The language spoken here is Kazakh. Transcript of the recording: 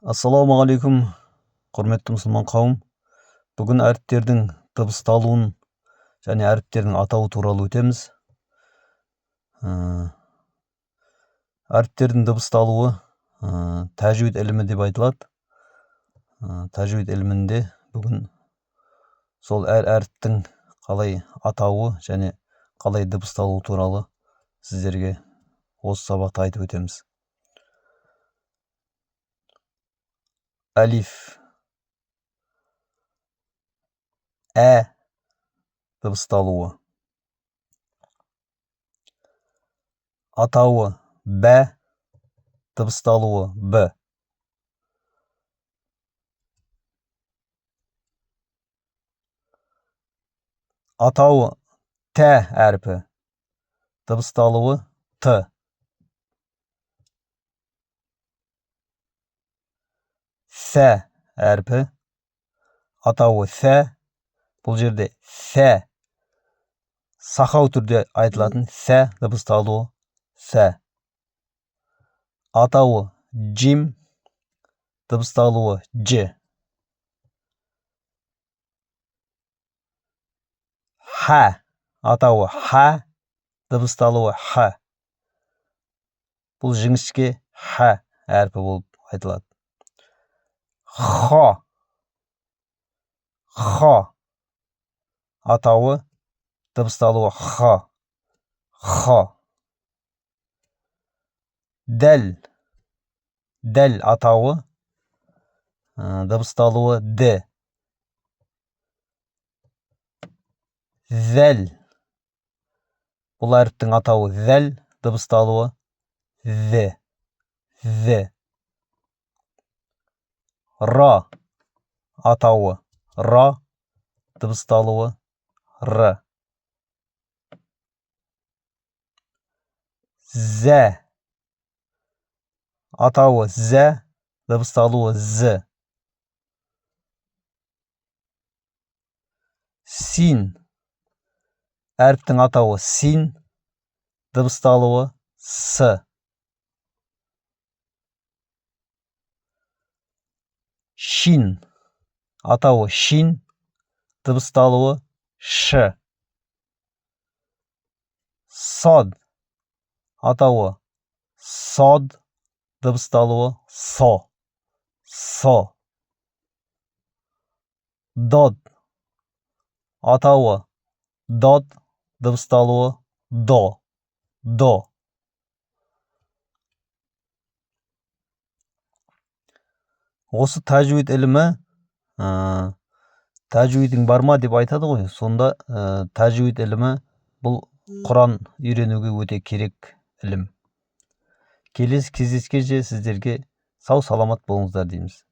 Ассалаумағалейкум, құрметті мұсылман қауым. Бүгін әріптердің дыбысталуын және әріптердің атауы туралы өтеміз. Әріптердің дыбысталуы тәжвид ілімі деп айтылады. Тәжвид ілімінде бүгін сол әр әріптің қалай атауы және қалай дыбысталуы туралы сіздерге осы сабақта айтып өтеміз. Әлиф, дыбысталуы. Атауы бә, дыбысталуы б. Атауы тә әрпі, дыбысталуы т. Сә әрпі, атауы сә. Бұл жерде сә сақау түрде айтылатын сә, дыбысталуы сә. Атауы джим, дыбысталуы ж. Ха, атауы ха, дыбысталуы х. Бұл жіңішке х әрпі болып айтылады. Хо, атауы дыбысталуы х. Хо. Дәл, атауы дыбысталуы д. Зәл, бұл әріптің атауы зәл, дыбысталуы з. Ра, атауы ра, дыбысталуы р. Зә, атауы зә, дыбысталуы з. Син, әріптің атауы син, дыбысталуы с. Шин, атауы шин, дыбысталуы ш. Сод, атауы сод, дыбысталуы со. Дод, атауы дод, дыбысталуы до. Осы тәжвид ілімі тәжвидің бар ма деп айтады ғой. Сонда тәжвид ілімі бұл Құран үйренуге өте керек ілім. Келесі кездескенше сіздерге сау саламат болыңыздар дейміз.